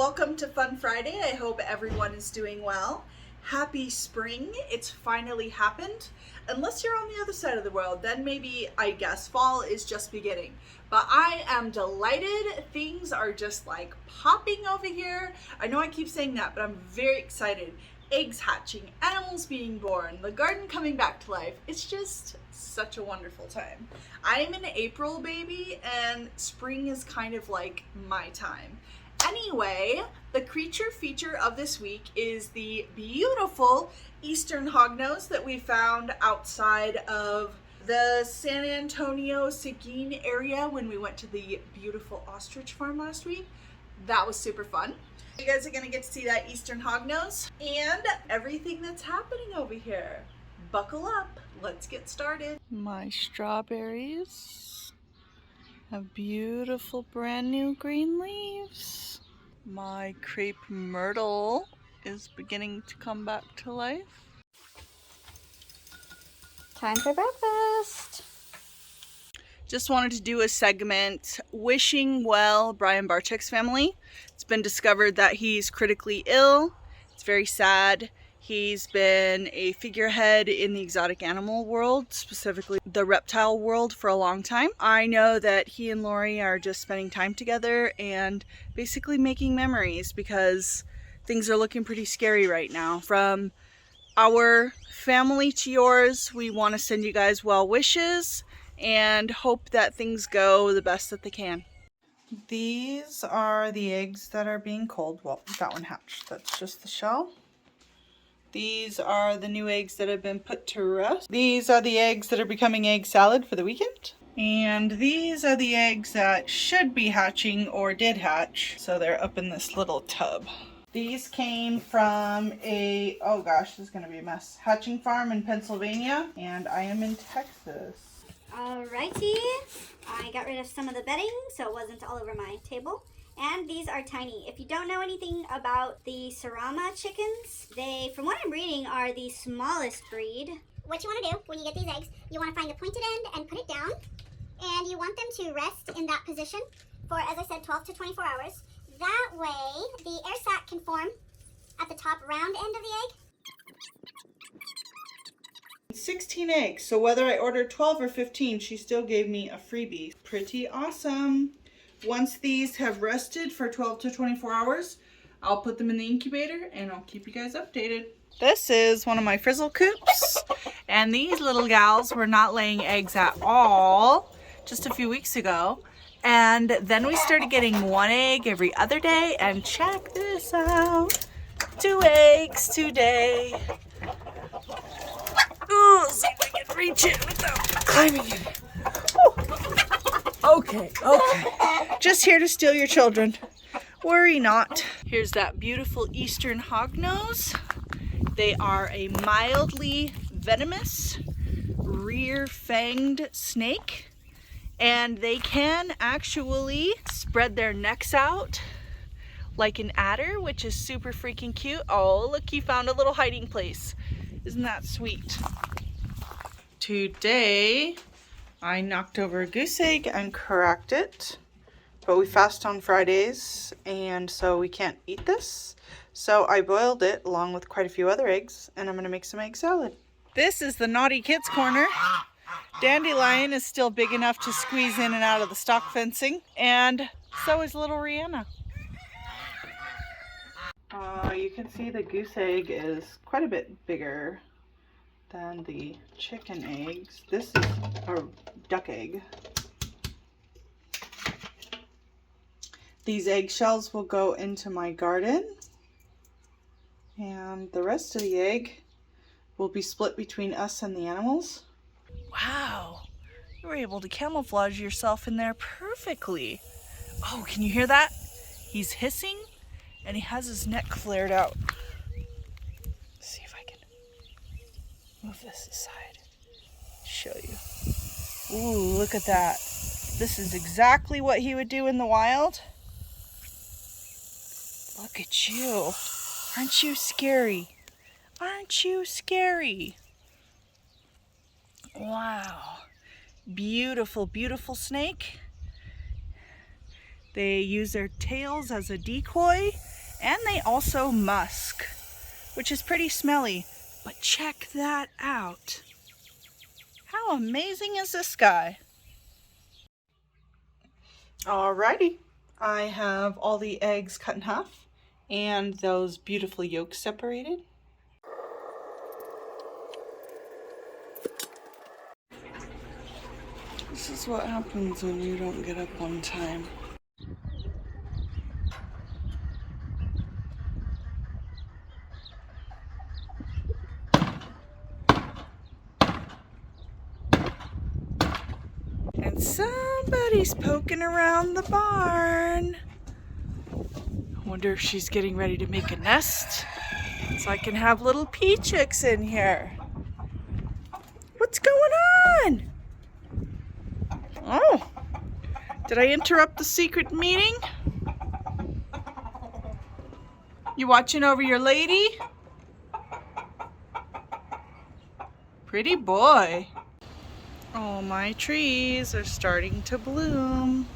Welcome to Fun Friday. I hope everyone is doing well. Happy spring. It's finally happened. Unless you're on the other side of the world, then maybe, I guess, fall is just beginning. But I am delighted. Things are just like popping over here. I know I keep saying that, but I'm very excited. Eggs hatching, animals being born, the garden coming back to life. It's just such a wonderful time. I'm an April baby and spring is kind of like my time. Anyway, the creature feature of this week is the beautiful eastern hognose that we found outside of the San Antonio Seguin area when we went to the beautiful ostrich farm last week. That was super fun. You guys are gonna get to see that eastern hognose and everything that's happening over here. Buckle up, let's get started. My strawberries have beautiful brand new green leaves. My crepe myrtle is beginning to come back to life. Time for breakfast. Just wanted to do a segment wishing well Brian Barczyk's family. It's been discovered that he's critically ill. It's very sad. He's been a figurehead in the exotic animal world, specifically the reptile world, for a long time. I know that he and Lori are just spending time together and basically making memories because things are looking pretty scary right now. From our family to yours, we want to send you guys well wishes and hope that things go the best that they can. These are the eggs that are being culled. Well, that one hatched. That's just the shell. These are the new eggs that have been put to rest. These are the eggs that are becoming egg salad for the weekend. And these are the eggs that should be hatching or did hatch. So they're up in this little tub. These came from a, oh gosh, this is gonna be a mess, hatching farm in Pennsylvania. And I am in Texas. Alrighty, I got rid of some of the bedding so it wasn't all over my table. And these are tiny. If you don't know anything about the Sarama chickens, they, from what I'm reading, are the smallest breed. What you want to do when you get these eggs, you want to find the pointed end and put it down. And you want them to rest in that position for, as I said, 12 to 24 hours. That way, the air sac can form at the top round end of the egg. 16 eggs, so whether I ordered 12 or 15, she still gave me a freebie. Pretty awesome. Once these have rested for 12 to 24 hours, I'll put them in the incubator and I'll keep you guys updated. This is one of my frizzle coops, and these little gals were not laying eggs at all just a few weeks ago. And then we started getting one egg every other day, and check this out. 2 eggs today. Ooh, see if I can reach it without climbing it. Okay. Just here to steal your children. Worry not. Here's that beautiful eastern hognose. They are a mildly venomous, rear-fanged snake. And they can actually spread their necks out like an adder, which is super freaking cute. Oh, look, he found a little hiding place. Isn't that sweet? Today, I knocked over a goose egg and cracked it, but we fast on Fridays, and so we can't eat this. So I boiled it along with quite a few other eggs, and I'm gonna make some egg salad. This is the naughty kids corner. Dandelion is still big enough to squeeze in and out of the stock fencing, and so is little Rihanna. You can see the goose egg is quite a bit bigger than the chicken eggs. This is a duck egg. These eggshells will go into my garden, and the rest of the egg will be split between us and the animals. Wow, you were able to camouflage yourself in there perfectly. Oh, can you hear that? He's hissing and he has his neck flared out. Let's see if I can move this aside, show you. Ooh, look at that. This is exactly what he would do in the wild. Look at you. Aren't you scary? Aren't you scary? Wow. Beautiful, beautiful snake. They use their tails as a decoy And they also musk, which is pretty smelly. But check that out. How amazing is this guy? Alrighty, I have all the eggs cut in half and those beautiful yolks separated. This is what happens when you don't get up on time. And somebody's poking around the barn. I wonder if she's getting ready to make a nest so I can have little pea chicks in here. What's going on? Oh, did I interrupt the secret meeting? You watching over your lady? Pretty boy. Oh, my trees are starting to bloom.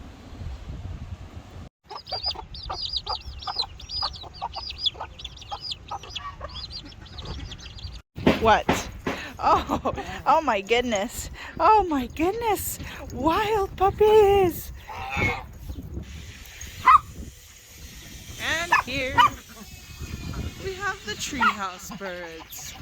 What? Oh my goodness. Oh my goodness. Wild puppies. And here we have the treehouse birds.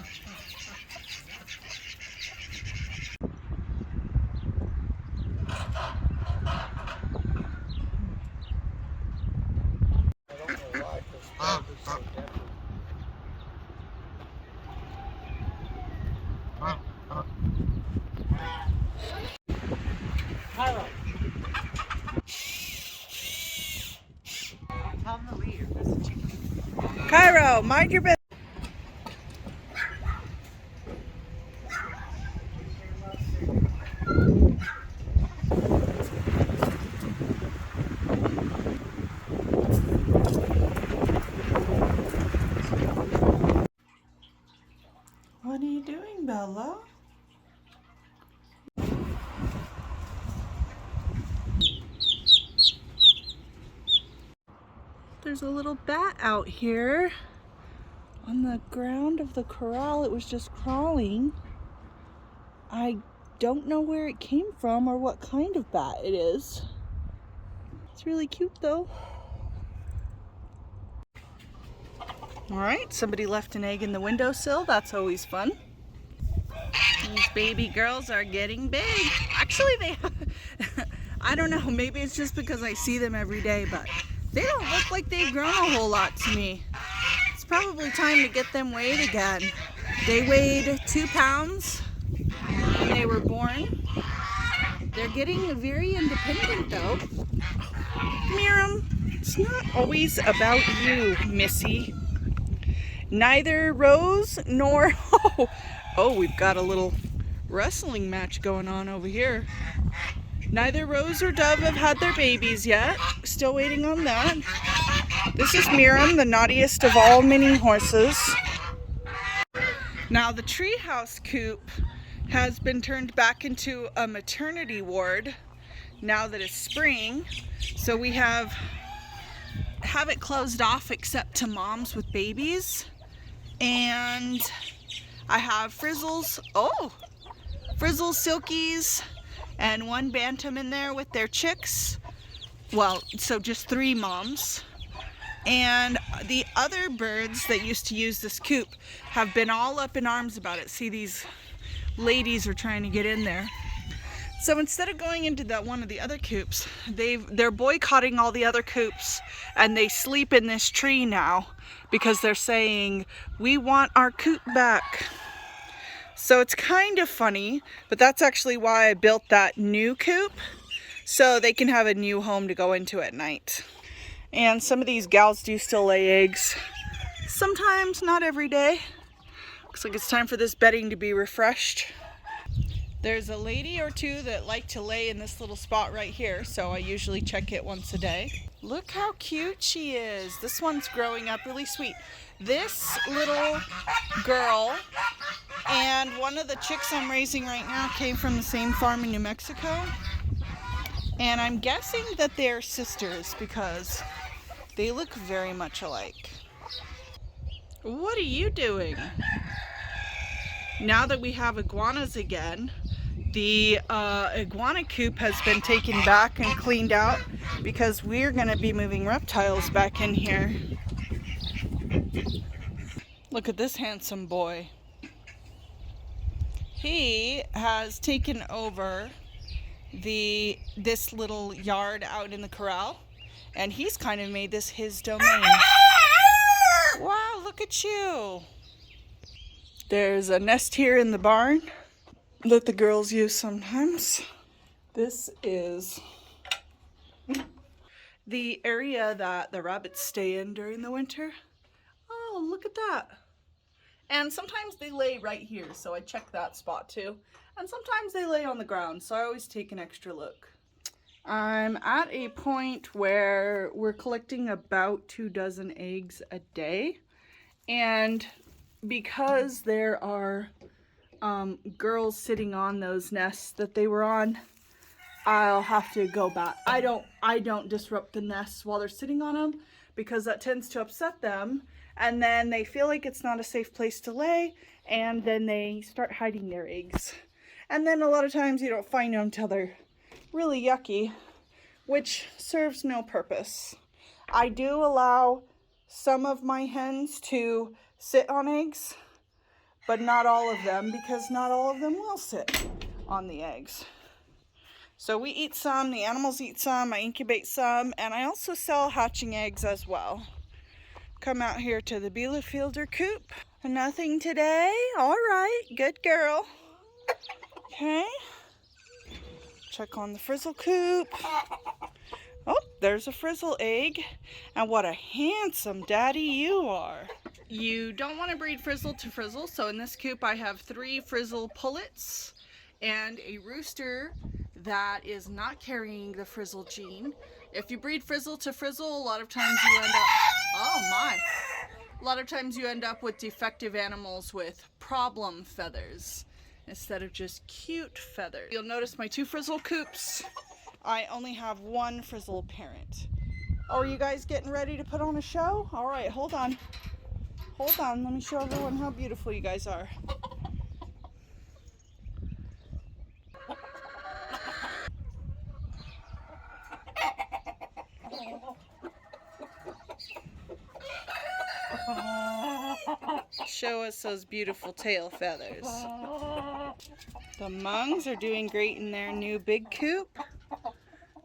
Cairo, mind your business. What are you doing, Bella? There's a little bat out here on the ground of the corral. It was just crawling. I don't know where it came from or what kind of bat it is. It's really cute though. All right, somebody left an egg in the windowsill. That's always fun. These baby girls are getting big. Actually, they I don't know, maybe it's just because I see them every day, but they don't look like they've grown a whole lot to me. It's probably time to get them weighed again. They weighed 2 pounds when they were born. They're getting very independent though. Miriam, it's not always about you, Missy. Neither Rose nor... Oh, we've got a little wrestling match going on over here. Neither Rose or Dove have had their babies yet. Still waiting on that. This is Miriam, the naughtiest of all mini horses. Now the treehouse coop has been turned back into a maternity ward now that it's spring. So we have it closed off except to moms with babies. And I have Frizzles, Frizzles, Silkies, and 1 Bantam in there with their chicks. Well, so just 3 moms. And the other birds that used to use this coop have been all up in arms about it. See, these ladies are trying to get in there. So instead of going into one of the other coops, they're boycotting all the other coops, and they sleep in this tree now because they're saying, we want our coop back. So it's kind of funny, but that's actually why I built that new coop, so they can have a new home to go into at night. And some of these gals do still lay eggs. Sometimes, not every day. Looks like it's time for this bedding to be refreshed. There's a lady or two that like to lay in this little spot right here, so I usually check it once a day. Look how cute she is. This one's growing up really sweet. This little girl and one of the chicks I'm raising right now came from the same farm in New Mexico. And I'm guessing that they're sisters because They look very much alike. What are you doing? Now that we have iguanas again, the iguana coop has been taken back and cleaned out because we're going to be moving reptiles back in here. Look at this handsome boy. He has taken over this little yard out in the corral, and he's kind of made this his domain. Wow, look at you. There's a nest here in the barn that the girls use sometimes. This is the area that the rabbits stay in during the winter. Oh, look at that. And sometimes they lay right here, so I check that spot too. And sometimes they lay on the ground, so I always take an extra look. I'm at a point where we're collecting about 24 eggs a day. And because there are girls sitting on those nests that they were on, I'll have to go back. I don't disrupt the nests while they're sitting on them because that tends to upset them. And then they feel like it's not a safe place to lay, and then they start hiding their eggs. And then a lot of times you don't find them until they're really yucky, which serves no purpose. I do allow some of my hens to sit on eggs, but not all of them, because not all of them will sit on the eggs. So we eat some, the animals eat some, I incubate some, and I also sell hatching eggs as well. Come out here to the Bielefelder coop. Nothing today? All right, good girl. Okay. Check on the frizzle coop. Oh, there's a frizzle egg. And what a handsome daddy you are. You don't want to breed frizzle to frizzle, so in this coop I have 3 frizzle pullets and a rooster that is not carrying the frizzle gene. If you breed frizzle to frizzle, a lot of times you end up, oh my, a lot of times you end up with defective animals with problem feathers instead of just cute feathers. You'll notice my 2 frizzle coops, I only have 1 frizzle parent. Oh, are you guys getting ready to put on a show? All right, hold on. Hold on, let me show everyone how beautiful you guys are. Show us those beautiful tail feathers. The Mungs are doing great in their new big coop.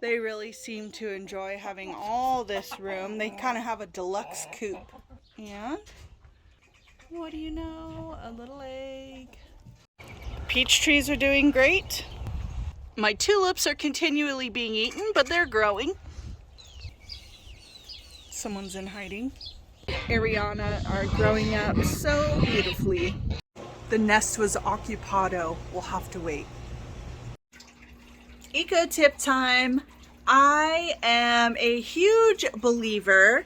They really seem to enjoy having all this room. They kind of have a deluxe coop. And what do you know? A little egg. Peach trees are doing great. My tulips are continually being eaten, but they're growing. Someone's in hiding. Ariana are growing up so beautifully. The nest was occupado. We'll have to wait. Eco tip time. I am a huge believer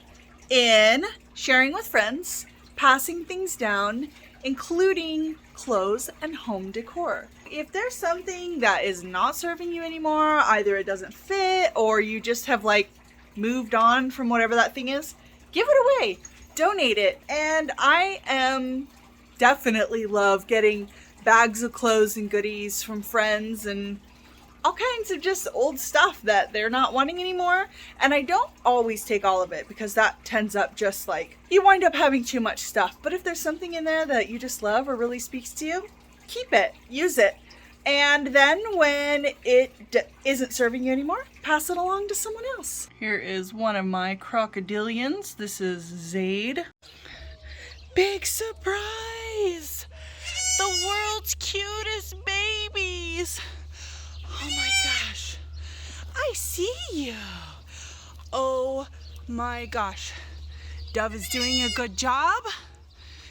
in sharing with friends, passing things down, including clothes and home decor. If there's something that is not serving you anymore, either it doesn't fit or you just have like moved on from whatever that thing is, give it away, donate it. And I definitely love getting bags of clothes and goodies from friends and all kinds of just old stuff that they're not wanting anymore. And I don't always take all of it because that tends up just like, you wind up having too much stuff. But if there's something in there that you just love or really speaks to you, keep it, use it. And then when it isn't serving you anymore, pass it along to someone else. Here is one of my crocodilians. This is Zaid. Big surprise! The world's cutest babies! Oh my gosh, I see you. Oh my gosh, Dove is doing a good job.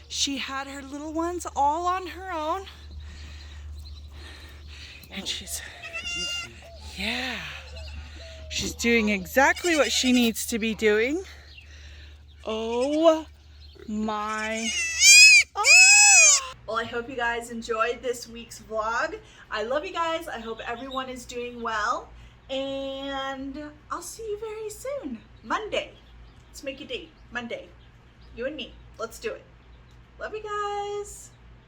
She had her little ones all on her own. And she's doing exactly what she needs to be doing. Oh my. Well, I hope you guys enjoyed this week's vlog. I love you guys. I hope everyone is doing well. And I'll see you very soon. Monday. Let's make a date. Monday. You and me. Let's do it. Love you guys.